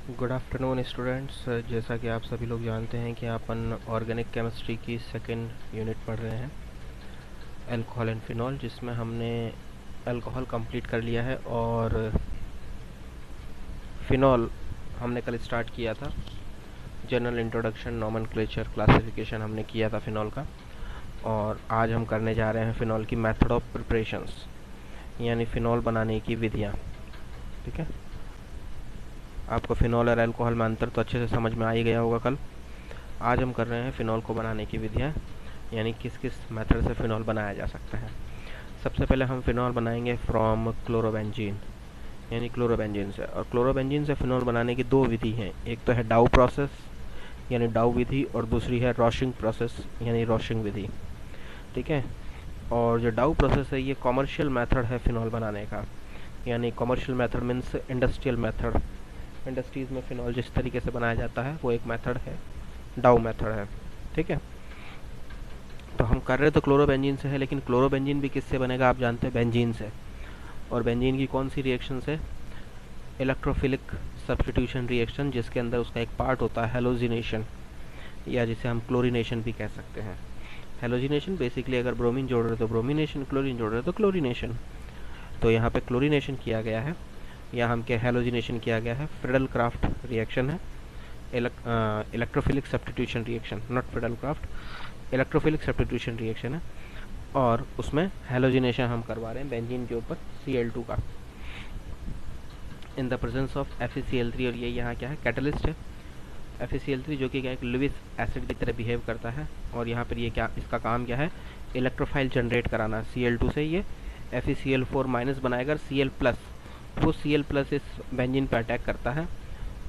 Good afternoon students. जैसा कि आप सभी लोग जानते हैं कि अपन ऑर्गेनिक केमिस्ट्री की सेकेंड यूनिट पढ़ रहे हैं, अल्कोहल एंड फिनॉल, जिसमें हमने अल्कोहल कंप्लीट कर लिया है और फिनॉल हमने कल स्टार्ट किया था। जनरल इंट्रोडक्शन, नॉमेनक्लेचर, क्लासिफिकेशन हमने किया था फिनॉल का। और आज हम करने जा रहे हैं फिनॉल की मेथड ऑफ प्रिपरेशंस, यानी फिनॉल बनाने की विधियाँ। ठीक है, आपको फिनॉल और अल्कोहल में अंतर तो अच्छे से समझ में आ ही गया होगा कल। आज हम कर रहे हैं फिनॉल को बनाने की विधियाँ, यानी किस किस मेथड से फिनॉल बनाया जा सकता है। सबसे पहले हम फिनॉल बनाएंगे फ्रॉम क्लोरोबेंजीन, यानी क्लोरोबेंजीन से। और क्लोरोबेंजीन से फिनॉल बनाने की दो विधि हैं, एक तो है डाउ प्रोसेस यानी डाउ विधि, और दूसरी है रॉशिंग प्रोसेस यानी रॉशिंग विधि। ठीक है, और जो डाउ प्रोसेस है ये कॉमर्शियल मेथड है फिनॉल बनाने का, यानी commercial method means industrial method. Industries में फिनॉल जिस तरीके से बनाया जाता है वो एक मेथड है, डाउ मेथड है। ठीक है, तो हम कर रहे तो क्लोरोबेंजीन से है, लेकिन क्लोरोबेंजीन भी किससे बनेगा आप जानते हैं, बेंजीन से। और बेंजीन की कौन सी रिएक्शन से? इलेक्ट्रोफिलिक सब्स्टिट्यूशन रिएक्शन, जिसके अंदर उसका एक पार्ट होता है हेलोजिनेशन, या जिसे हम क्लोरीनेशन भी कह सकते हैं। हेलोजिनेशन बेसिकली अगर ब्रोमीन जोड़ रहे तो ब्रोमिनेशन, क्लोरीन जोड़ रहे तो क्लोरीनेशन। तो यहाँ पे क्लोरीनेशन किया गया है, यहाँ हम क्या हेलोजिनेशन किया गया है, फ्रेडल क्राफ्ट रिएक्शन है। Electrophilic substitution reaction, not Friedel craft, electrophilic substitution reaction है। और उसमें हेलोजिनेशन हम करवा रहे हैं बेंजीन के ऊपर Cl2 का, इन द प्रेजेंस ऑफ FeCl3। और ये यहाँ क्या है, कैटलिस्ट है FeCl3, जो कि क्या एक लुइस एसिड की तरह बिहेव करता है। और यहाँ पर ये क्या, इसका काम क्या है, इलेक्ट्रोफाइल जनरेट कराना। Cl2 से ये FeCl4 माइनस बनाएगा, Cl प्लस, वो Cl प्लस इस बेंजीन पर अटैक करता है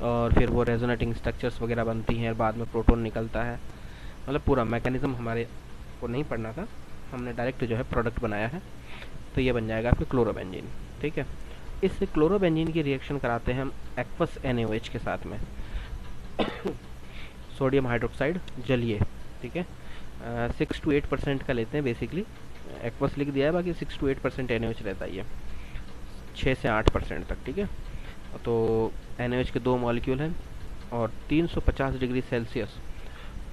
और फिर वो रेजोनेटिंग स्ट्रक्चर्स वगैरह बनती हैं, बाद में प्रोटॉन निकलता है। मतलब पूरा मैकेनिज्म हमारे को नहीं पढ़ना था, हमने डायरेक्ट जो है प्रोडक्ट बनाया है। तो ये बन जाएगा आपके क्लोरोबेंजीन। ठीक है, इससे क्लोरोबेंजीन की रिएक्शन कराते हैं हम एक्वस NaOH के साथ में, सोडियम हाइड्रोक्साइड जलीय। ठीक है, 6 to 8% का लेते हैं बेसिकली, एक्वस लिख दिया है, बाकी 6 to 8% NaOH रहता है, ये 6 से 8% तक। ठीक है, तो NaOH के दो मॉलिक्यूल हैं और 350 डिग्री सेल्सियस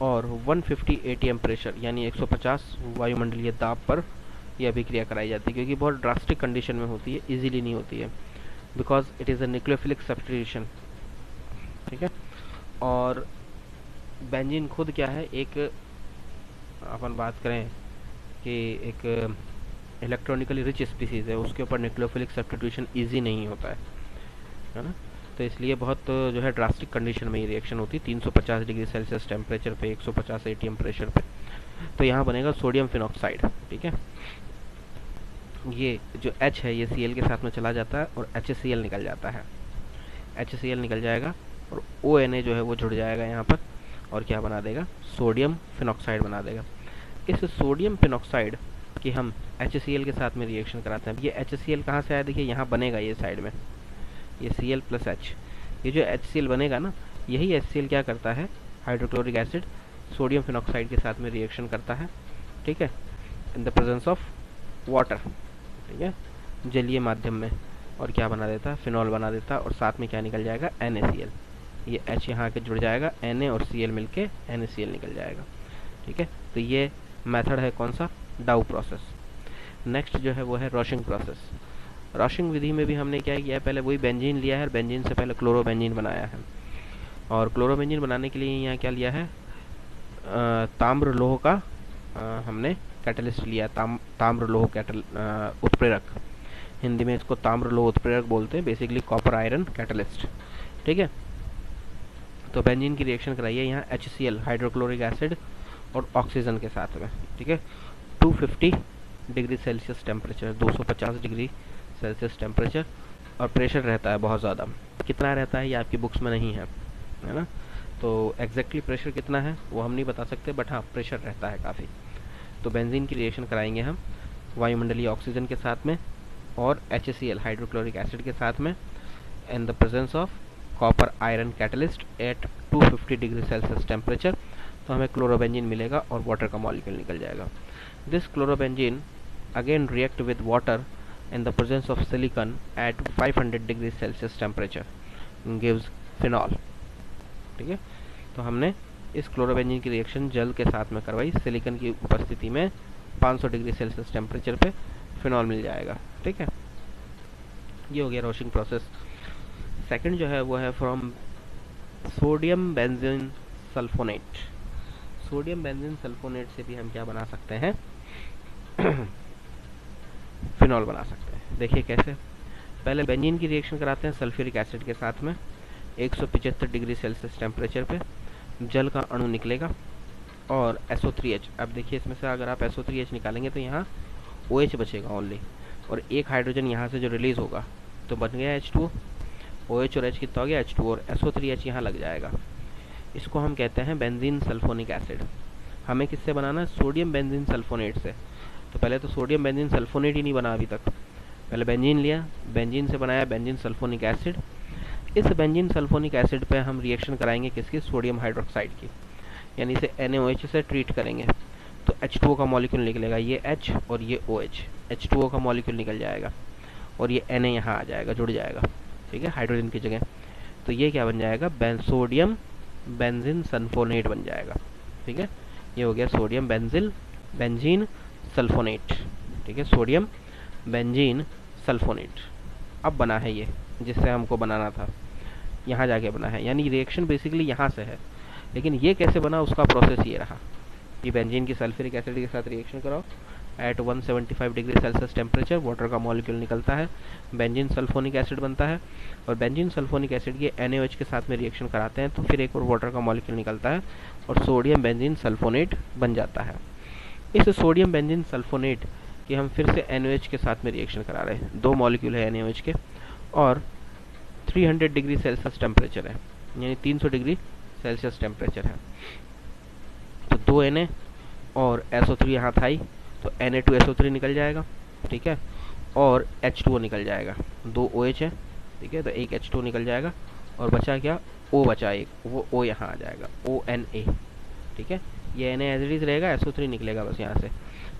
और 150 ATM प्रेशर यानी 150 वायुमंडलीय दाब पर यह अभिक्रिया कराई जाती है, क्योंकि बहुत ड्रास्टिक कंडीशन में होती है, इजीली नहीं होती है, because it is a nucleophilic substitution. ठीक है, और बेंजीन खुद क्या है, एक अपन बात करें कि एक इलेक्ट्रॉनिकली रिच स्पीसीज है, उसके ऊपर न्यूक्लियोफिलिक सब्स्टिट्यूशन ईजी नहीं होता है ना। तो इसलिए बहुत जो है ड्रास्टिक कंडीशन में ये रिएक्शन होती है, 350 डिग्री सेल्सियस टेम्परेचर पे, 150 ATM प्रेशर पे। तो यहाँ बनेगा सोडियम फिनॉक्साइड। ठीक है, ये जो H है ये Cl के साथ में चला जाता है और HCl निकल जाता है, HCl निकल जाएगा और ONA जो है वो जुड़ जाएगा यहाँ पर, और क्या बना देगा, सोडियम फिनॉक्साइड बना देगा। इस सोडियम फिनॉक्साइड की हम HCl के साथ में रिएक्शन कराते हैं। ये HCl कहाँ से आया, देखिए यहाँ बनेगा, ये साइड में ये Cl प्लस H, ये जो HCl बनेगा ना, यही HCl क्या करता है, हाइड्रोक्लोरिक एसिड सोडियम फिनॉक्साइड के साथ में रिएक्शन करता है। ठीक है, इन द प्रेजेंस ऑफ वाटर। ठीक है, जलीय माध्यम में, और क्या बना देता है, फिनॉल बना देता है, और साथ में क्या निकल जाएगा, NaCl। ये H यहाँ आके जुड़ जाएगा, Na और Cl मिलके NaCl निकल जाएगा। ठीक है, तो ये मेथड है कौन सा, डाउ प्रोसेस। नेक्स्ट जो है वो है रॉशिंग प्रोसेस। रॉशिंग विधि में भी हमने क्या किया है, पहले वही बेंजीन लिया है और बेंजीन से पहले क्लोरोबेंजीन बनाया है। और क्लोरोबेंजीन बनाने के लिए यहाँ क्या लिया है, ताम्र लोह का हमने कैटलिस्ट लिया, ताम्र लोह उत्प्रेरक। हिंदी में इसको ताम्र लोह उत्प्रेरक बोलते हैं, बेसिकली कॉपर आयरन कैटलिस्ट। ठीक है, तो बेंजीन की रिएक्शन कराइए यहाँ HCl हाइड्रोक्लोरिक एसिड और ऑक्सीजन के साथ में। ठीक है, 250 degree Celsius temperature, 250 degree Celsius temperature, और प्रेशर रहता है बहुत ज़्यादा। कितना रहता है ये आपकी बुक्स में नहीं है ना, तो एग्जैक्टली प्रेशर कितना है वो हम नहीं बता सकते, बट हाँ प्रेशर रहता है काफ़ी। तो बेंजीन की रिएक्शन कराएंगे हम वायुमंडलीय ऑक्सीजन के साथ में और HCl हाइड्रोक्लोरिक एसिड के साथ में, in the presence of copper iron catalyst at 250 degree Celsius temperature. तो हमें क्लोरोबेंजीन मिलेगा और वाटर का मॉलिक्यूल निकल जाएगा। This chlorobenzene again react with water in the presence of silicon at 500 degrees Celsius temperature, gives phenol. ठीक है, तो हमने इस क्लोरोबेंजीन की रिएक्शन जल के साथ में करवाई, सिलिकॉन की उपस्थिति में 500 डिग्री सेल्सियस टेम्परेचर पे फिनॉल मिल जाएगा। ठीक है, ये हो गया रोस्टिंग प्रोसेस। सेकंड जो है वो है from sodium benzene sulphonate. Sodium benzene sulphonate से भी हम क्या बना सकते हैं फिनॉल बना सकते हैं। देखिए कैसे, पहले बेंजीन की रिएक्शन कराते हैं सल्फ्यूरिक एसिड के साथ में 175 डिग्री सेल्सियस टेम्परेचर पे, जल का अणु निकलेगा और SO3H। अब देखिए इसमें से अगर आप SO3H निकालेंगे तो यहाँ OH बचेगा ओनली, और एक हाइड्रोजन यहाँ से जो रिलीज होगा तो बन गया H2O। OH और H कितना हो गया H2O, और SO3H यहाँ लग जाएगा। इसको हम कहते हैं बेंजीन सल्फोनिक एसिड। हमें किससे बनाना है? सोडियम बेंजीन सल्फोनेट से। तो पहले तो सोडियम बेंजीन सल्फोनेट ही नहीं बना अभी तक, पहले बेंजीन लिया, बेंजीन से बनाया बेंजीन सल्फोनिक एसिड। इस बेंजीन सल्फोनिक एसिड पे हम रिएक्शन कराएंगे किसकी? सोडियम हाइड्रोक्साइड की, यानी इसे NaOH से ट्रीट करेंगे तो H2O का मॉलिक्यूल निकलेगा, ये H और ये OH, H2O का मॉलिक्यूल निकल जाएगा और ये Na यहाँ आ जाएगा, जुड़ जाएगा। ठीक है, हाइड्रोजन की जगह। तो ये क्या बन जाएगा? सोडियम बेंजीन सल्फोनेट बन जाएगा। ठीक है, ये हो गया सोडियम बेंजीन सल्फोनेट। ठीक है, सोडियम बेंजीन सल्फोनेट अब बना है ये, जिससे हमको बनाना था, यहाँ जाके बना है। यानी रिएक्शन बेसिकली यहाँ से है, लेकिन ये कैसे बना उसका प्रोसेस ये रहा। ये बेंजीन की सल्फ्यूरिक एसिड के साथ रिएक्शन कराओ at 175 degree Celsius temperature, water का मॉलिक्यूल निकलता है, बेंजीन सल्फोनिक एसिड बनता है, और बेंजीन सल्फोनिक एसिड ये NaOH के साथ में रिएक्शन कराते हैं तो फिर एक और वाटर का मॉलिक्यूल निकलता है और सोडियम बेंजीन सल्फोनेट बन जाता है। इस सोडियम बेंजीन सल्फोनेट कि हम फिर से NaOH के साथ में रिएक्शन करा रहे हैं, 2 मॉलिक्यूल है NaOH के, और 300 डिग्री सेल्सियस टेम्परेचर है, यानी 300 डिग्री सेल्सियस टेम्परेचर है। तो 2 Na और SO3 यहाँ था ही, तो Na2SO3 निकल जाएगा। ठीक है, और H2O निकल जाएगा, 2 OH है। ठीक है, तो एक H2O निकल जाएगा और बचा क्या? O बचा एक, वो O यहाँ आ जाएगा, ONA। ठीक है, ये Na एज इट इज रहेगा, SO3 निकलेगा बस यहाँ से,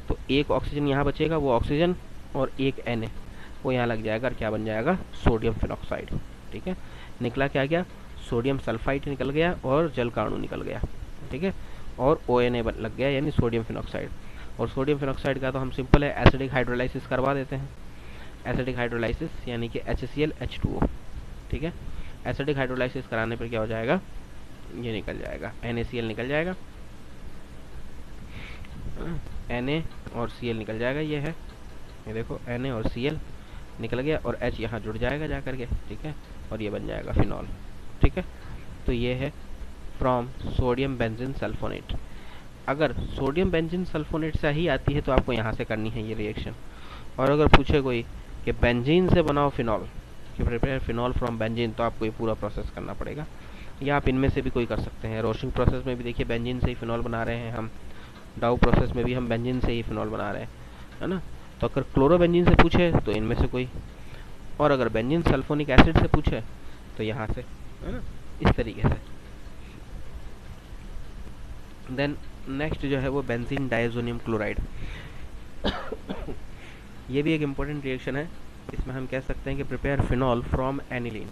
तो एक ऑक्सीजन यहाँ बचेगा, वो ऑक्सीजन और एक Na वो यहाँ लग जाएगा और क्या बन जाएगा? Sodium phenoxide. ठीक है, निकला क्या गया? सोडियम सल्फाइड निकल गया और जल का अणु निकल गया। ठीक है, और ONA लग गया, यानी सोडियम फिनॉक्साइड। और सोडियम फिनॉक्साइड का तो हम सिंपल है एसिडिक हाइड्रोलाइसिस करवा देते हैं। एसिडिक हाइड्रोलाइसिस यानी कि HCl H2O। ठीक है, एसिडिक हाइड्रोलाइसिस कराने पर क्या हो जाएगा? ये निकल जाएगा, NaCl निकल जाएगा, Na और Cl निकल जाएगा। ये है, ये देखो Na और Cl निकल गया और H यहाँ जुड़ जाएगा जा करके। ठीक है, और ये बन जाएगा फिनॉल। ठीक है, तो ये है फ्रॉम सोडियम बेंजीन सल्फोनेट। अगर सोडियम बेंजीन सल्फोनेट से ही आती है तो आपको यहाँ से करनी है ये रिएक्शन। और अगर पूछे कोई कि बेंजीन से बनाओ फिनॉल, कि प्रिपेयर फिनॉल फ्रॉम बेंजीन, तो आपको ये पूरा प्रोसेस करना पड़ेगा। या आप इनमें से भी कोई कर सकते हैं। रोस्टिंग प्रोसेस में भी देखिए बेंजीन से ही फिनॉल बना रहे हैं हम, डाउ प्रोसेस में भी हम बेंजीन से ही फिनॉल बना रहे हैं, है ना। तो अगर क्लोरोबेंजीन से पूछे तो इनमें से कोई, और अगर बेंजीन सल्फोनिक एसिड से पूछे तो यहाँ से, है ना, इस तरीके से। देन नेक्स्ट जो है वो बेंजीन डायजोनियम क्लोराइड। ये भी एक इम्पोर्टेंट रिएक्शन है। इसमें हम कह सकते हैं कि प्रिपेयर फिनॉल फ्रॉम एनिलीन,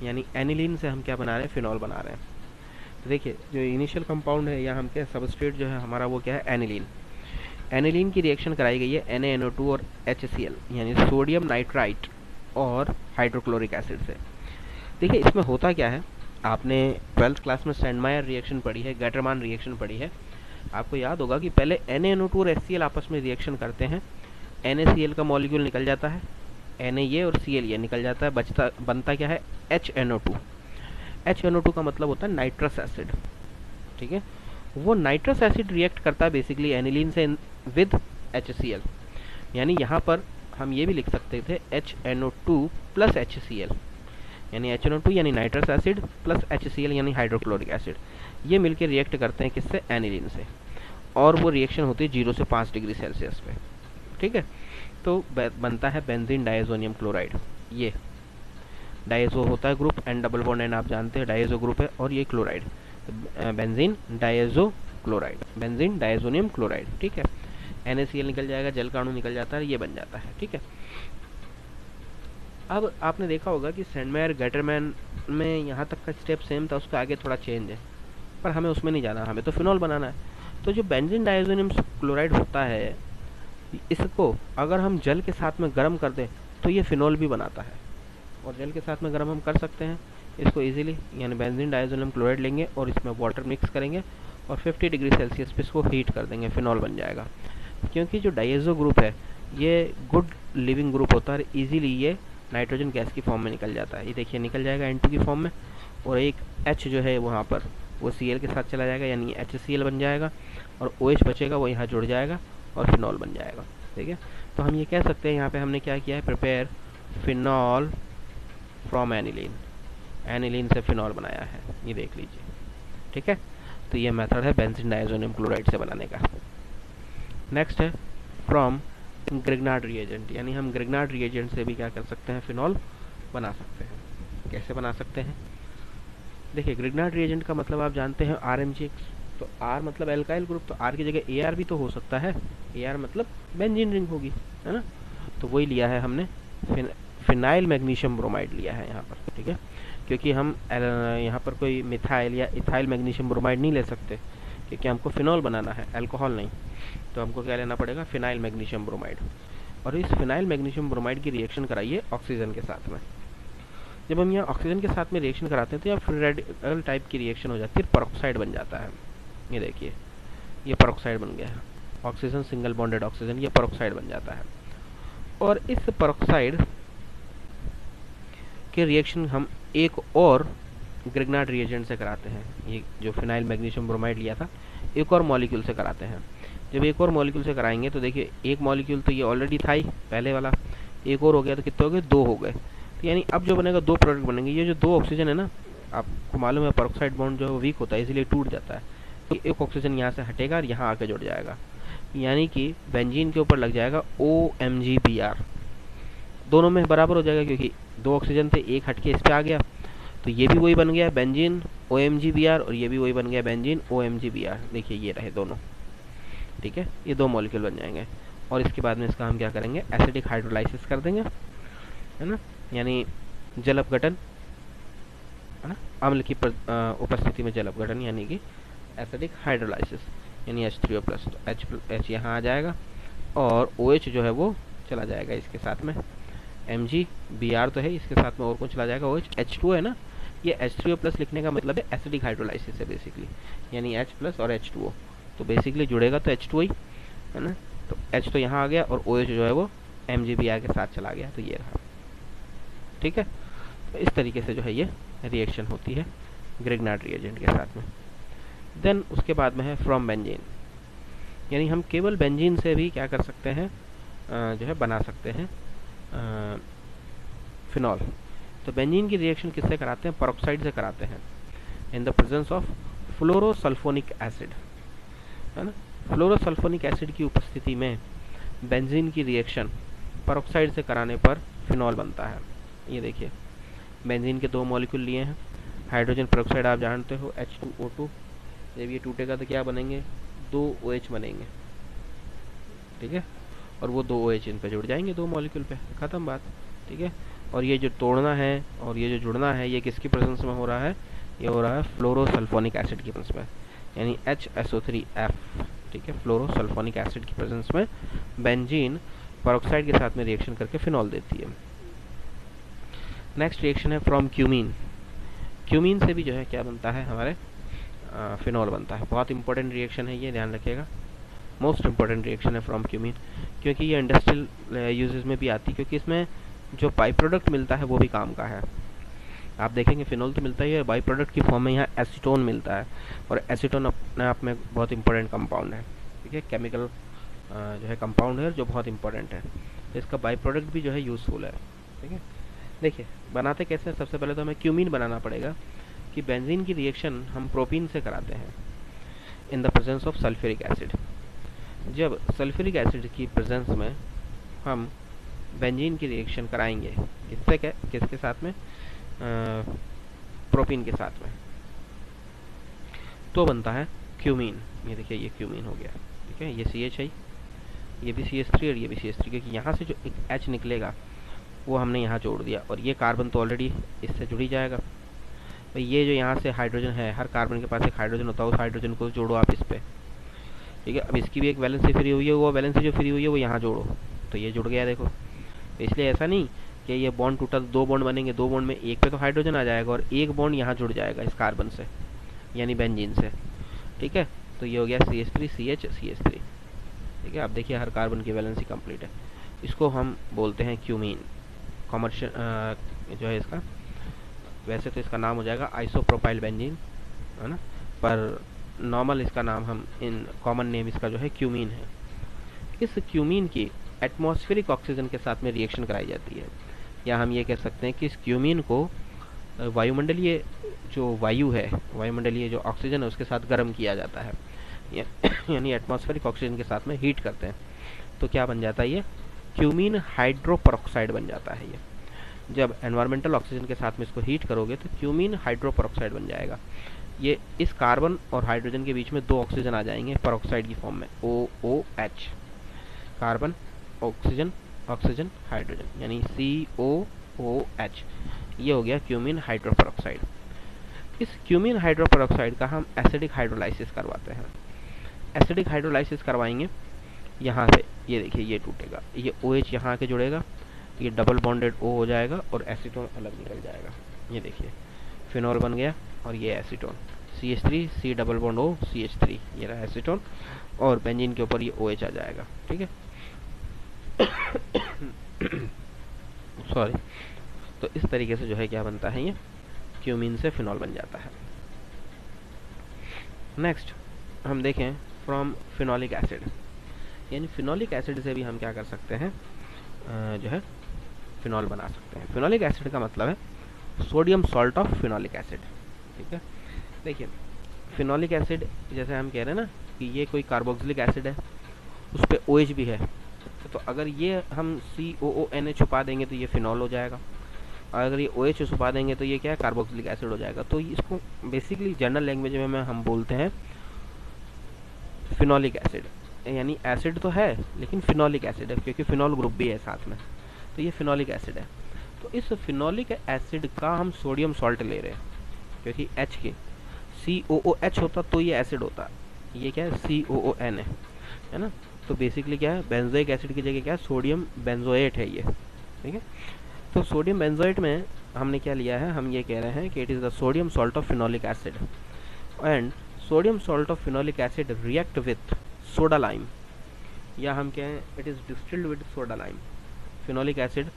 यानी एनिलीन से हम क्या बना रहे हैं? फिनॉल बना रहे हैं। तो देखिए जो इनिशियल कंपाउंड है या हम क्या सबस्ट्रेट जो है हमारा वो क्या है? एनिलीन। एनिलीन की रिएक्शन कराई गई है NaNO2 और HCl, यानी सोडियम नाइट्राइट और हाइड्रोक्लोरिक एसिड से। देखिए इसमें होता क्या है, आपने 12th क्लास में स्टैंडमायर रिएक्शन पढ़ी है, गैटरमान रिएक्शन पढ़ी है। आपको याद होगा कि पहले NaNO2 और HCl आपस में रिएक्शन करते हैं, NaCl का मॉलिक्यूल निकल जाता है, Na और Cl ये निकल जाता है, बनता क्या है? HNO2। HNO2 का मतलब होता है नाइट्रस एसिड। ठीक है, वो नाइट्रस एसिड रिएक्ट करता है बेसिकली एनिलीन से विद HCl, यानी यहाँ पर हम ये भी लिख सकते थे HNO2 प्लस HCl, यानी HNO2 यानी नाइट्रस एसिड प्लस HCl यानी हाइड्रोक्लोरिक एसिड, ये मिलकर रिएक्ट करते हैं किससे? एनिलीन से, और वो रिएक्शन होती है 0 से 5 डिग्री सेल्सियस पे। ठीक है, तो बनता है बेंजीन डायजोनियम क्लोराइड। ये डायजो होता है group, N double bond N आप जानते हैं, डायजो ग्रुप है, और ये chloride, benzene diazo chloride, benzene diazonium chloride. ठीक है, NaCl निकल जाएगा, जल का अणु निकल जाता है, ये बन जाता है। ठीक है, अब आपने देखा होगा कि सेंडमेयर गटरमैन में यहाँ तक का स्टेप सेम था, उसके आगे थोड़ा चेंज है, पर हमें उसमें नहीं जाना, हमें तो फिनॉल बनाना है। तो जो बेंजीन डाइज़ोनियम क्लोराइड होता है, इसको अगर हम जल के साथ में गर्म कर दें तो ये फिनॉल भी बनाता है, और जल के साथ में गर्म हम कर सकते हैं इसको इजीली। यानी बेंजीन डाइज़ोनियम क्लोराइड लेंगे और इसमें वाटर मिक्स करेंगे और 50 डिग्री सेल्सियस पे इसको हीट कर देंगे, फिनॉल बन जाएगा। क्योंकि जो डाइएज़ो ग्रुप है ये गुड लिविंग ग्रुप होता है, इजीली ये नाइट्रोजन गैस की फॉर्म में निकल जाता है। ये देखिए निकल जाएगा N2 की फॉर्म में, और एक H जो है वहाँ पर वो Cl के साथ चला जाएगा, यानी HCl बन जाएगा, और OH बचेगा वो यहाँ जुड़ जाएगा और फिनॉल बन जाएगा। ठीक है, तो हम ये कह सकते हैं यहाँ पे हमने क्या किया है, prepare phenol from aniline, aniline से फिनॉल बनाया है, ये देख लीजिए। ठीक है, तो ये मेथड है बेंजीन डाइज़ोनियम क्लोराइड से बनाने का। नेक्स्ट है फ्रॉम ग्रिग्नार्ड रिएजेंट, यानी हम ग्रिग्नार्ड रिएजेंट से भी क्या कर सकते हैं, फिनॉल बना सकते हैं। कैसे बना सकते हैं, देखिए ग्रिग्नार्ड रिएजेंट का मतलब आप जानते हैं RMgx, तो R मतलब एल्काइल ग्रुप, तो R की जगह AR भी तो हो सकता है, AR मतलब बेंजीन रिंग होगी, है ना। तो वही लिया है हमने, फिनाइल मैग्नीशियम ब्रोमाइड लिया है यहाँ पर। ठीक है, क्योंकि हम यहाँ पर कोई मिथाइल या इथाइल मैग्नीशियम ब्रोमाइड नहीं ले सकते, क्योंकि हमको फिनॉल बनाना है, अल्कोहल नहीं। तो हमको क्या लेना पड़ेगा, फिनाइल मैग्नीशियम ब्रोमाइड। और इस फिनाइल मैग्नीशियम ब्रोमाइड की रिएक्शन कराइए ऑक्सीजन के साथ में। जब हम यहाँ ऑक्सीजन के साथ में रिएक्शन कराते हैं तो यहाँ फ्री रेडिकल टाइप की रिएक्शन हो जाती है, परऑक्साइड बन जाता है। ये देखिए ये परऑक्साइड बन गया है, ऑक्सीजन सिंगल बॉन्डेड ऑक्सीजन, ये परऑक्साइड बन जाता है। और इस परऑक्साइड के रिएक्शन हम एक और ग्रिग्नार्ड रिएजेंट से कराते हैं। ये जो फिनाइल मैग्नीशियम ब्रोमाइड लिया था एक और मॉलिक्यूल से कराते हैं। जब एक और मॉलिक्यूल से कराएंगे तो देखिए एक मॉलिक्यूल तो ये ऑलरेडी था ही पहले वाला, एक और हो गया तो कितने हो गए, 2 हो गए। तो यानी अब जो बनेगा 2 प्रोडक्ट बनेंगे। ये जो 2 ऑक्सीजन है ना, आपको मालूम है परऑक्साइड बॉन्ड जो है वीक होता है इसलिए टूट जाता है, तो एक ऑक्सीजन यहाँ से हटेगा और यहाँ आके जुड़ जाएगा, यानी कि बेंजीन के ऊपर लग जाएगा OMgBr, दोनों में बराबर हो जाएगा, क्योंकि 2 ऑक्सीजन थे, एक हटके इस पे आ गया, तो ये भी वही बन गया बेंजीन OMgBr, और ये भी वही बन गया बेंजीन OMgBr। देखिए ये रहे दोनों। ठीक है, ये 2 मॉलिक्यूल बन जाएंगे, और इसके बाद में इसका हम क्या करेंगे, एसिडिक हाइड्रोलाइसिस कर देंगे, है ना, यानी जल अपघटन, है ना, अम्ल की उपस्थिति में जल अपघटन, यानी कि एसिडिक हाइड्रोलाइसिस, यानी H3O+, तो H यहाँ आ जाएगा, और OH जो है वो चला जाएगा इसके साथ में, MgBr तो है, इसके साथ में और कौन चला जाएगा, OH, H2O है ना, ये H3O+ लिखने का मतलब है एसिडिक हाइड्रोलाइसिस है बेसिकली, यानी H+ और H2O, तो बेसिकली जुड़ेगा तो H2O ही, है ना। तो H तो यहाँ आ गया और OH जो है वो MgBr के साथ चला गया, तो ये रहा। ठीक है, तो इस तरीके से जो है ये रिएक्शन होती है ग्रिग्नार्ड रिएजेंट के साथ में। देन उसके बाद में है फ्रॉम बेंजीन, यानी हम केवल बेंजीन से भी क्या कर सकते हैं, जो है बना सकते हैं फिनॉल। तो बेंजीन की रिएक्शन किससे कराते हैं, परऑक्साइड से कराते हैं, in the presence of fluorosulfonic acid, है ना। फ्लोरोसल्फोनिक एसिड की उपस्थिति में बेंजीन की रिएक्शन परऑक्साइड से कराने पर फिनॉल बनता है। ये देखिए बेंजीन के 2 मॉलिक्यूल लिए हैं, हाइड्रोजन परऑक्साइड आप जानते हो H2O2, जब ये टूटेगा तो क्या बनेंगे, 2 OH बनेंगे। ठीक है, और वो 2 OH इन पे जुड़ जाएंगे 2 मॉलिक्यूल पे, खत्म बात। ठीक है, और ये जो तोड़ना है और ये जो जुड़ना है ये किसकी प्रेजेंस में हो रहा है, ये हो रहा है फ्लोरोसल्फोनिक एसिड की प्रेजेंस में, यानी HSO3F। ठीक है, फ्लोरोसल्फोनिक एसिड की प्रेजेंस में बेंजीन परऑक्साइड के साथ में रिएक्शन करके फिनॉल देती है। नेक्स्ट रिएक्शन है फ्रॉम क्यूमीन, क्यूमीन से भी जो है क्या बनता है, हमारे फिनॉल बनता है। बहुत इंपॉर्टेंट रिएक्शन है ये, ध्यान रखिएगा, मोस्ट इंपॉर्टेंट रिएक्शन है फ्रॉम क्यूमीन, क्योंकि ये इंडस्ट्रियल यूजेस में भी आती है, क्योंकि इसमें जो बाई प्रोडक्ट मिलता है वो भी काम का है। आप देखेंगे फिनॉल तो मिलता ही है, बाई प्रोडक्ट की फॉर्म में यहाँ एसीटोन मिलता है, और एसीटोन अपने आप में बहुत इंपॉर्टेंट कंपाउंड है। ठीक है, केमिकल जो है कंपाउंड है जो बहुत इंपॉर्टेंट है, तो इसका बाई प्रोडक्ट भी जो है यूज़फुल है। ठीक है, देखिए बनाते कैसे हैं, सबसे पहले तो हमें क्यूमीन बनाना पड़ेगा, कि बेंजीन की रिएक्शन हम प्रोपीन से कराते हैं in the presence of sulphuric acid. जब सल्फ्यूरिक एसिड की प्रेजेंस में हम बेंजीन की रिएक्शन कराएंगे, किसके साथ में, प्रोपीन के साथ में, तो बनता है क्यूमीन। ये देखिए ये क्यूमीन हो गया। ठीक है, ये CH है, ये भी CH3 और ये भी CH3, क्योंकि यहाँ से जो एक H निकलेगा वो हमने यहाँ जोड़ दिया, और ये कार्बन तो ऑलरेडी इससे जुड़ ही जाएगा। भाई ये जो यहाँ से हाइड्रोजन है, हर कार्बन के पास एक हाइड्रोजन होता है, उस हाइड्रोजन को जोड़ो आप इस पर, ठीक है। अब इसकी भी एक वैलेंसी फ्री हुई है, वो वैलेंसी जो फ्री हुई है वो यहाँ जोड़ो, तो ये जुड़ गया देखो। इसलिए ऐसा नहीं कि ये बॉन्ड टूटा, दो बॉन्ड बनेंगे, दो बॉन्ड में एक पे तो हाइड्रोजन आ जाएगा और एक बॉन्ड यहाँ जुड़ जाएगा इस कार्बन से, यानी बेंजीन से, ठीक है। तो ये हो गया CH3 CH CH3, ठीक है। अब देखिए हर कार्बन की वैलेंसी कंप्लीट है। इसको हम बोलते हैं क्यूमीन। कॉमर्शियल जो है इसका, वैसे तो इसका नाम हो जाएगा आइसोप्रोपाइल बेंजीन, है ना, पर नॉर्मल इसका नाम हम इन कॉमन नेम इसका जो है क्यूमीन है। इस क्यूमीन की एटमॉस्फेरिक ऑक्सीजन के साथ में रिएक्शन कराई जाती है, या हम ये कह सकते हैं कि इस क्यूमीन को वायुमंडलीय जो वायु है, वायुमंडलीय जो ऑक्सीजन है उसके साथ गर्म किया जाता है, यानी एटमॉस्फेरिक ऑक्सीजन के साथ में हीट करते हैं, तो क्या बन जाता है ये क्यूमीन हाइड्रोपरऑक्साइड बन जाता है। ये जब एनवायरमेंटल ऑक्सीजन के साथ में इसको हीट करोगे तो क्यूमीन हाइड्रोपरऑक्साइड बन जाएगा। ये इस कार्बन और हाइड्रोजन के बीच में दो ऑक्सीजन आ जाएंगे परऑक्साइड की फॉर्म में, OOH, carbon oxygen oxygen hydrogen, यानी COOH। ये हो गया क्यूमीन हाइड्रोपरऑक्साइड। इस क्यूमीन हाइड्रोपरऑक्साइड का हम एसिडिक हाइड्रोलाइसिस करवाते हैं। एसिडिक हाइड्रोलाइसिस करवाएंगे, यहाँ से ये देखिए ये टूटेगा, ये OH यहाँ आके जुड़ेगा, ये डबल बॉन्डेड O हो जाएगा और एसीटोन अलग निकल जाएगा। ये देखिए फिनॉल बन गया, और ये acetone CH3 C double bond O CH3, ये रहा एसीटोन, और बेंजीन के ऊपर ये OH आ जाएगा, ठीक है। सॉरी। तो इस तरीके से जो है क्या बनता है, ये क्यूमीन से फिनॉल बन जाता है। नेक्स्ट हम देखें फ्रॉम फिनोलिक एसिड, यानी फिनोलिक एसिड से भी हम क्या कर सकते हैं, जो है फिनॉल बना सकते हैं। फिनोलिक एसिड का मतलब है sodium salt of phenolic acid, ठीक है। देखिए फिनोलिक एसिड जैसे हम कह रहे हैं ना कि ये कोई कार्बोक्सिलिक एसिड है, उस पर OH भी है, तो अगर ये हम COONA छुपा देंगे तो ये फिनॉल हो जाएगा, और अगर ये OH छुपा देंगे तो ये क्या है, कार्बोक्सिलिक एसिड हो जाएगा। तो इसको बेसिकली जनरल लैंग्वेज में हम बोलते हैं फिनोलिक एसिड, यानी एसिड तो है लेकिन फिनोलिक एसिड है, क्योंकि फिनॉल ग्रुप भी है साथ में, तो ये फिनोलिक एसिड है। तो इस फिनोलिक एसिड का हम सोडियम सॉल्ट ले रहे हैं, क्योंकि H के COOH होता तो ये एसिड होता, ये क्या है COON है ना। तो बेसिकली क्या है, बेंजोइक एसिड की जगह क्या है, सोडियम बेंजोएट है ये, ठीक है। तो सोडियम बेंजोएट में हमने क्या लिया है, हम ये कह रहे हैं कि it is the sodium salt of phenolic acid, and sodium salt of phenolic acid react with soda lime, या हम कहें it is distilled with soda lime. Phenolic acid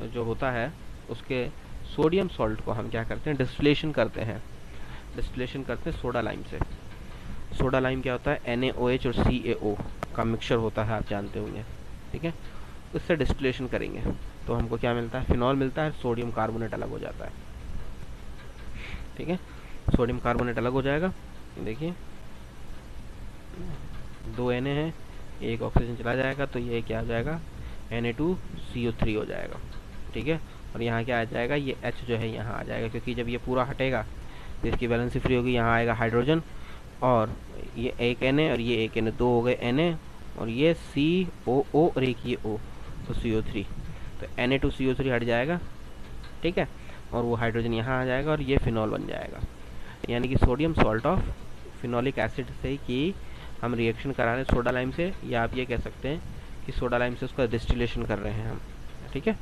जो होता है उसके सोडियम सॉल्ट को हम क्या करते हैं, डिस्टिलेशन करते हैं, डिस्टिलेशन करते हैं सोडा लाइम से। सोडा लाइम क्या होता है, NaOH और CaO का मिक्सचर होता है, आप जानते होंगे, ठीक है। उससे डिस्टिलेशन करेंगे तो हमको क्या मिलता है, फिनॉल मिलता है, सोडियम कार्बोनेट अलग हो जाता है, ठीक है। सोडियम कार्बोनेट अलग हो जाएगा, देखिए 2 Na है, एक ऑक्सीजन चला जाएगा, तो ये क्या आ जाएगा, Na2CO3 हो जाएगा, ठीक है। और यहाँ क्या आ जाएगा, ये H जो है यहाँ आ जाएगा, क्योंकि जब ये पूरा हटेगा तो इसकी वैलेंसी फ्री होगी, यहाँ आएगा हाइड्रोजन, और ये एक Na और ये एक Na, 2 हो गए Na, और ये COO और एक ये O, तो CO3, तो Na2CO3 हट जाएगा, ठीक है। और वो हाइड्रोजन यहाँ आ जाएगा और ये फिनॉल बन जाएगा, यानी कि sodium salt of phenolic acid से कि हम रिएक्शन करा रहे हैं सोडा लाइम से, या आप ये कह सकते हैं कि सोडा लाइम से उसका डिस्टिलेशन कर रहे हैं हम, ठीक है।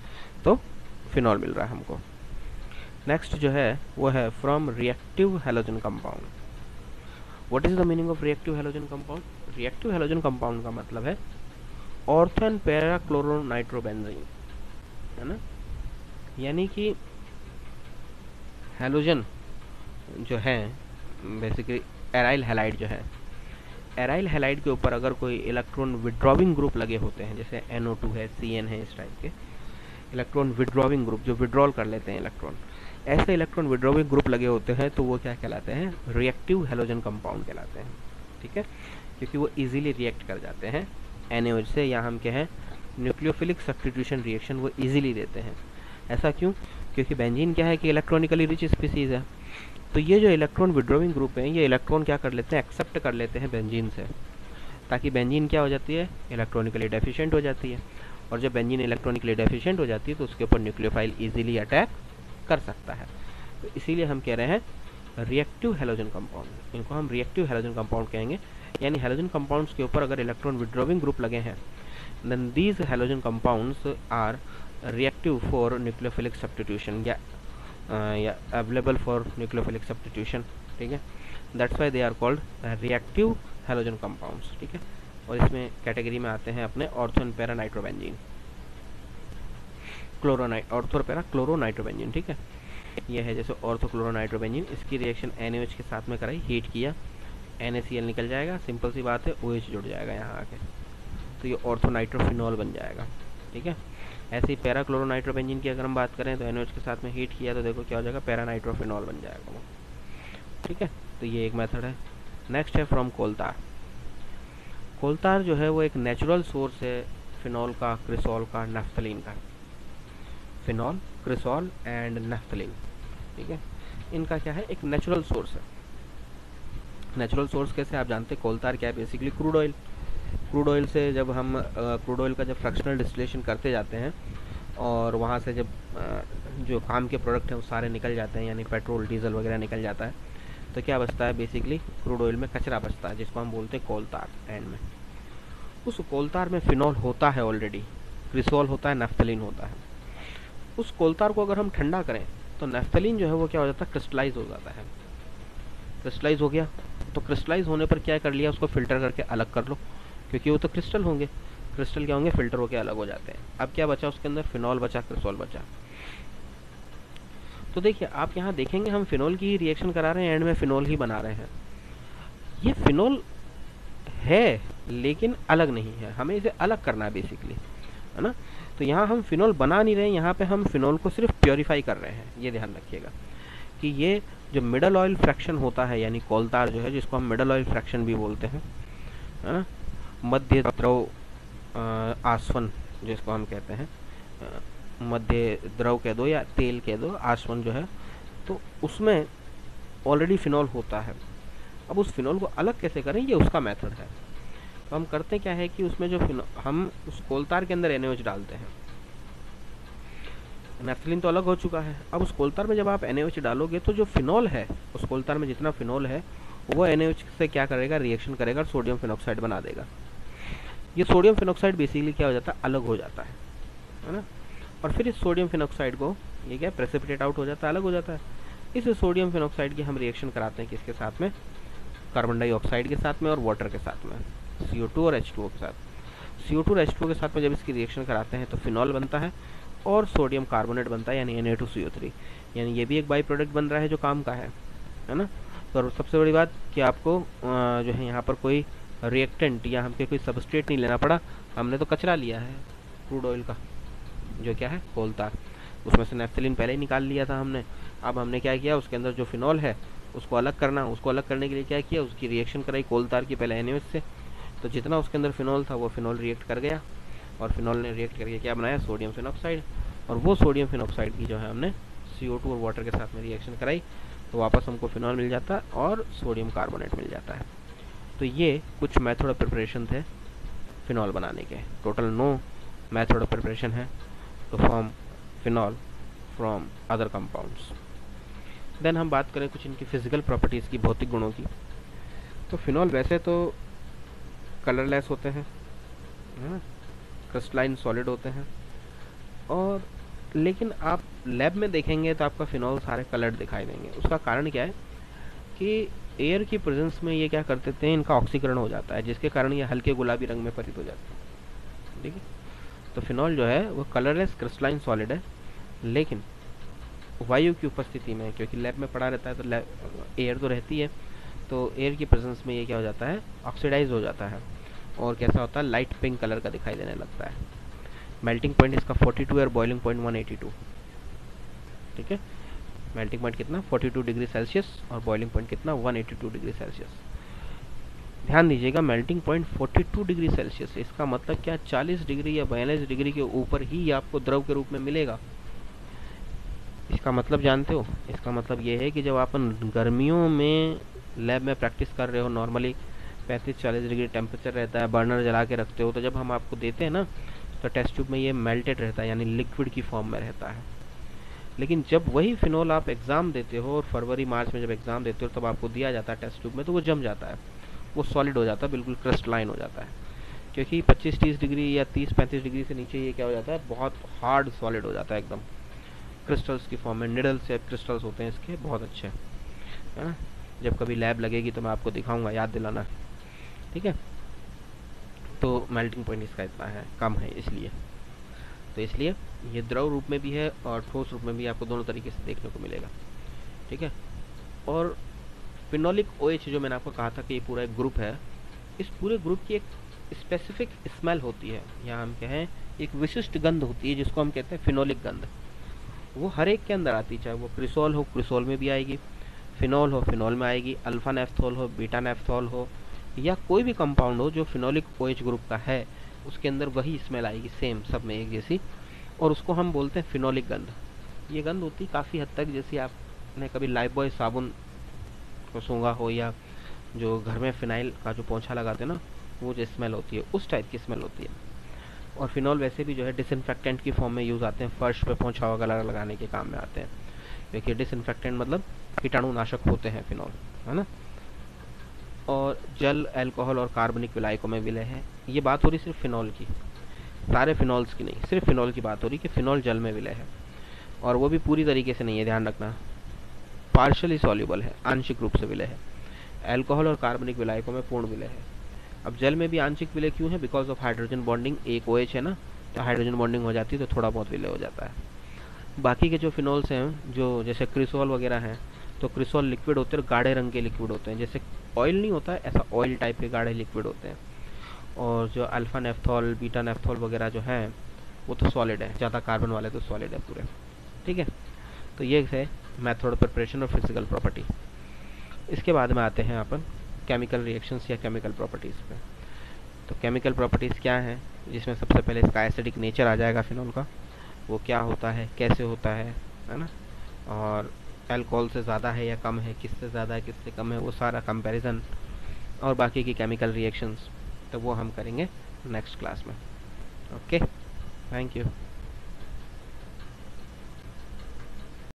तो फिनॉल मिल रहा है हमको। नेक्स्ट जो है वो है from reactive halogen compound. What is the meaning of reactive halogen compound? Reactive halogen compound का मतलब है ऑर्थो एंड पैरा क्लोरोनाइट्रोबेंजीन, है ना। यानी कि हैलोजन जो है बेसिकली एराइल हैलाइड जो है, एराइल हैलाइड के ऊपर अगर कोई इलेक्ट्रॉन विड्रॉविंग ग्रुप लगे होते हैं, जैसे NO2 है, CN है, इस टाइप के इलेक्ट्रॉन विड्रॉविंग ग्रुप जो विड्रॉल कर लेते हैं इलेक्ट्रॉन, ऐसे इलेक्ट्रॉन विड्रॉविंग ग्रुप लगे होते हैं, तो वो क्या कहलाते हैं, रिएक्टिव हैलोजन कंपाउंड कहलाते हैं, ठीक है। क्योंकि वो इजीली रिएक्ट कर जाते हैं NaOH से, या हम कहें न्यूक्लियोफिलिक सब्स्टिट्यूशन रिएक्शन वो इजीली देते हैं। ऐसा क्यों? क्योंकि बेंजीन क्या है कि इलेक्ट्रॉनिकली रिच स्पीसीज है, तो ये जो इलेक्ट्रॉन विड्रॉविंग ग्रुप हैं ये इलेक्ट्रॉन क्या कर लेते हैं, एक्सेप्ट कर लेते हैं बेंजीन से, ताकि बेंजीन क्या हो जाती है, इलेक्ट्रॉनिकली डेफिशिएंट हो जाती है। और जब बेंजीन इलेक्ट्रॉनिकली डेफिशिएंट हो जाती है तो उसके ऊपर न्यूक्लियोफाइल इजीली अटैक कर सकता है। तो इसीलिए हम कह रहे हैं रिएक्टिव हैलोजन कंपाउंड, इनको हम रिएक्टिव हैलोजन कंपाउंड कहेंगे। यानी हैलोजन कंपाउंड्स के ऊपर अगर इलेक्ट्रॉन विड्रॉविंग ग्रुप लगे हैं, then these halogen compounds are reactive for nucleophilic substitution या अवेलेबल फॉर न्यूक्लियोफिलिक सब्स्टिट्यूशन, ठीक है। That's why they are called reactive halogen compounds, ठीक है। और इसमें कैटेगरी में आते हैं अपने ortho and para nitrobenzene, ortho और पैरा क्लोरोनाइट्रोबेंजीन, ठीक है। ये है जैसे ऑर्थो क्लोरोनाइट्रोबेंजीन, इसकी रिएक्शन NaOH के साथ में कराई, हीट किया, NaCl निकल जाएगा, सिंपल सी बात है, OH जुड़ जाएगा यहाँ आके, तो ये ऑर्थो नाइट्रोफिनॉल बन जाएगा, ठीक है। ऐसे ही पैरा क्लोरोनाइट्रोबेंजीन की अगर हम बात करें तो NaOH के साथ में हीट किया तो देखो क्या हो जाएगा, पैरा नाइट्रोफिनॉल बन जाएगा वो, ठीक है। तो ये एक मेथड है। नेक्स्ट है फ्रॉम कोलतार। कोलतार जो है वो एक नेचुरल सोर्स है फिनॉल का, क्रिसॉल का, नैफ्थलीन का। फिनॉल, क्रिसॉल एंड नैफ्थलीन, ठीक है, इनका क्या है, एक नेचुरल सोर्स है। नेचुरल सोर्स कैसे आप जानते हैं, कोलतार क्या है, basically crude oil. Crude oil से जब हम क्रूड ऑयल का जब फ्रैक्शनल डिस्टिलेशन करते जाते हैं और वहाँ से जब जो काम के प्रोडक्ट हैं वो सारे निकल जाते हैं, यानी पेट्रोल, डीजल वगैरह निकल जाता है, तो क्या बचता है, बेसिकली क्रूड ऑयल में कचरा बचता है जिसको हम बोलते हैं कोलतार एंड में। उस कोलतार में फिनॉल होता है ऑलरेडी, क्रिसॉल होता है, नैफ्थलीन होता है। उस कोलतार को अगर हम ठंडा करें तो नैफ्थलीन जो है वो क्या हो जाता है, क्रिस्टलाइज हो जाता है। क्रिस्टलाइज हो गया तो क्रिस्टलाइज होने पर क्या कर लिया, उसको फिल्टर करके अलग कर लो, क्योंकि वो तो क्रिस्टल होंगे, क्रिस्टल क्या होंगे, फिल्टर होकर अलग हो जाते हैं। अब क्या बचा उसके अंदर, फिनॉल बचा, क्रिसॉल बचा। तो देखिए आप यहाँ देखेंगे हम फिनॉल की रिएक्शन करा रहे हैं, एंड में फिनॉल ही बना रहे हैं। ये फिनॉल है लेकिन अलग नहीं है, हमें इसे अलग करना है बेसिकली, है ना। तो यहाँ हम फिनॉल बना नहीं रहे हैं, यहाँ पे हम फिनॉल को सिर्फ प्योरीफाई कर रहे हैं। ये ध्यान रखिएगा कि ये जो मिडल ऑयल फ्रैक्शन होता है, यानी कोलतार जो है, जिसको हम मिडल ऑयल फ्रैक्शन भी बोलते हैं, है ना, मध्य द्रव आसवन जिसको हम कहते हैं, मध्य द्रव कह दो या तेल कह दो, आसवन जो है, तो उसमें ऑलरेडी फिनॉल होता है। अब उस फिनॉल को अलग कैसे करें, ये उसका मेथड है। तो हम करते क्या है कि उसमें जो हम उस कोलतार के अंदर NaOH डालते हैं। नैफ्थलीन तो अलग हो चुका है, अब उस कोलतार में जब आप NaOH डालोगे तो जो फिनॉल है उस कोलतार में, जितना फिनॉल है वो NaOH से क्या करेगा, रिएक्शन करेगा और सोडियम फिनॉक्साइड बना देगा। ये सोडियम फिनॉक्साइड बेसिकली क्या हो जाता है, अलग हो जाता है ना। और फिर इस सोडियम फिनॉक्साइड को ये क्या प्रेसिपिटेट आउट हो जाता है, अलग हो जाता है। इस सोडियम फिनॉक्साइड की हम रिएक्शन कराते हैं किसके साथ में, कार्बन डाइऑक्साइड के साथ में और वाटर के साथ में, CO2 और H2O के साथ। CO2 और H2O के साथ में जब इसकी रिएक्शन कराते हैं तो फिनॉल बनता है और सोडियम कार्बोनेट बनता है, यानी Na2CO3, यानी ये भी एक बाई प्रोडक्ट बन रहा है जो काम का है ना। तो सबसे बड़ी बात कि आपको जो है यहाँ पर कोई रिएक्टेंट या हमके कोई सबस्ट्रेट नहीं लेना पड़ा, हमने तो कचरा लिया है क्रूड ऑयल का, जो क्या है, कोलतार। उसमें से नैफ्थलीन पहले ही निकाल लिया था हमने। अब हमने क्या किया, उसके अंदर जो फिनॉल है उसको अलग करना, उसको अलग करने के लिए क्या किया, उसकी रिएक्शन कराई कोलतार की पहले NaOH से। तो जितना उसके अंदर फिनॉल था वो फिनॉल रिएक्ट कर गया और फिनॉल ने रिएक्ट करके क्या बनाया, सोडियम फिनॉक्साइड। और वो सोडियम फिनॉक्साइड की जो है हमने CO2 और वाटर के साथ में रिएक्शन कराई तो वापस हमको फिनॉल मिल जाता है और सोडियम कार्बोनेट मिल जाता है। तो ये कुछ मेथड ऑफ प्रिपरेशन थे फिनॉल बनाने के। टोटल 9 मेथड ऑफ प्रिपरेशन है to form phenol from other compounds. Then हम बात करें कुछ इनकी फिजिकल प्रॉपर्टीज़ की, भौतिक गुणों की। तो फिनॉल वैसे तो कलरलेस होते हैं, है ना, क्रिस्टलाइन सॉलिड होते हैं, और लेकिन आप लैब में देखेंगे तो आपका फिनॉल सारे कलर्ड दिखाई देंगे। उसका कारण क्या है कि एयर की प्रेजेंस में ये क्या कर देते हैं, इनका ऑक्सीकरण हो जाता है, जिसके कारण ये हल्के गुलाबी रंग में परित हो जाते हैं, ठीक है। तो फिनॉल जो है वो कलरलेस क्रिस्टलाइन सॉलिड है, लेकिन वायु की उपस्थिति में, क्योंकि लैब में पड़ा रहता है तो एयर तो रहती है, तो एयर की प्रेजेंस में ये क्या हो जाता है, ऑक्सीडाइज हो जाता है और कैसा होता है, लाइट पिंक कलर का दिखाई देने लगता है। मेल्टिंग पॉइंट इसका 42 है और बॉइलिंग पॉइंट 182, ठीक है। मेल्टिंग पॉइंट कितना, 42 डिग्री सेल्सियस और बॉइलिंग पॉइंट कितना, 182 डिग्री सेल्सियस। ध्यान दीजिएगा, मेल्टिंग पॉइंट 42 डिग्री सेल्सियस, इसका मतलब क्या, 40 डिग्री या 42 डिग्री के ऊपर ही आपको द्रव के रूप में मिलेगा। इसका मतलब जानते हो, इसका मतलब ये है कि जब आप गर्मियों में लैब में प्रैक्टिस कर रहे हो, नॉर्मली 35-40 डिग्री टेम्परेचर रहता है, बर्नर जला के रखते हो, तो जब हम आपको देते हैं ना तो टेस्ट ट्यूब में ये मेल्टेड रहता है, यानी लिक्विड की फॉर्म में रहता है। लेकिन जब वही फिनॉल आप एग्ज़ाम देते हो और फरवरी मार्च में जब एग्ज़ाम देते हो तब आपको दिया जाता है टेस्ट ट्यूब में, तो वो जम जाता है, वो सॉलिड हो जाता है, बिल्कुल क्रिस्टलाइन हो जाता है। क्योंकि 25-30 डिग्री या 30-35 डिग्री से नीचे ये क्या हो जाता है, बहुत हार्ड सॉलिड हो जाता है एकदम, क्रिस्टल्स की फॉर्म में। निडल से क्रिस्टल्स होते हैं इसके, बहुत अच्छे, है ना। जब कभी लैब लगेगी तो मैं आपको दिखाऊंगा, याद दिलाना, ठीक है। तो मेल्टिंग पॉइंट इसका इतना है, कम है इसलिए। तो इसलिए ये द्रव रूप में भी है और ठोस रूप में भी आपको दोनों तरीके से देखने को मिलेगा, ठीक है। और फिनोलिक OH जो मैंने आपको कहा था कि ये पूरा एक ग्रुप है, इस पूरे ग्रुप की एक स्पेसिफिक स्मेल होती है, या हम कहें एक विशिष्ट गंध होती है जिसको हम कहते हैं फिनोलिक गंध। वो हर एक के अंदर आती है, चाहे वो क्रिसोल हो, क्रिसोल में भी आएगी, फिनोल हो, फिनोल में आएगी, अल्फा नेफ्थोल हो, बीटा नेफ्थोल हो, या कोई भी कंपाउंड हो जो फिनोलिक OH ग्रुप का है, उसके अंदर वही स्मेल आएगी, सेम सब में एक जैसी, और उसको हम बोलते हैं फिनोलिक गंध। ये गंध होती काफ़ी हद तक, जैसे आपने कभी लाइफबॉय साबुन को सूंघा हो, या जो घर में फिनाइल का जो पोंछा लगाते हैं ना, वो जो स्मेल होती है उस टाइप की स्मेल होती है। और फिनॉल वैसे भी जो है डिसइंफेक्टेंट की फॉर्म में यूज़ आते हैं, फर्श पे पोंछा वगैरह लगाने के काम में आते हैं। क्योंकि डिसइंफेक्टेंट मतलब कीटाणुनाशक होते हैं फिनॉल, है ना। और जल, अल्कोहल और कार्बनिक विलायकों में विलय है। ये बात हो रही सिर्फ फिनॉल की, सारे फिनॉल्स की नहीं, सिर्फ फिनॉल की बात हो रही कि फिनॉल जल में विलय है, और वो भी पूरी तरीके से नहीं है, ध्यान रखना, पार्शियली सॉल्युबल है, आंशिक रूप से विलय है। अल्कोहल और कार्बनिक विलायकों में पूर्ण विलय है। अब जल में भी आंशिक विलय क्यों है, बिकॉज ऑफ हाइड्रोजन बॉन्डिंग, एक OH है ना, तो हाइड्रोजन बॉन्डिंग हो जाती है तो थोड़ा बहुत विलय हो जाता है। बाकी के जो फिनॉल्स हैं, जो जैसे क्रिसोल वगैरह हैं, तो क्रिसोल लिक्विड होते हैं, गाढ़े रंग के लिक्विड होते हैं, जैसे ऑयल नहीं होता है ऐसा ऑयल टाइप के गाढ़े लिक्विड होते हैं। और जो अल्फा नेफ्थॉल, बीटा नेफ्थॉल वगैरह जो हैं वो तो सॉलिड है, ज़्यादा कार्बन वाले तो सॉलिड है पूरे, ठीक है। तो ये है मेथड प्रिपरेशन और फिजिकल प्रॉपर्टी। इसके बाद में आते हैं अपन केमिकल रिएक्शंस या केमिकल प्रॉपर्टीज़ पे। तो केमिकल प्रॉपर्टीज़ क्या है, जिसमें सबसे पहले इसका एसिडिक नेचर आ जाएगा फिनॉल का, वो क्या होता है, कैसे होता है ना, और अल्कोहल से ज़्यादा है या कम है, किससे ज़्यादा है किससे कम है, वो सारा कंपैरिजन, और बाकी की केमिकल रिएक्शंस, तो वो हम करेंगे नेक्स्ट क्लास में। Okay, thank you.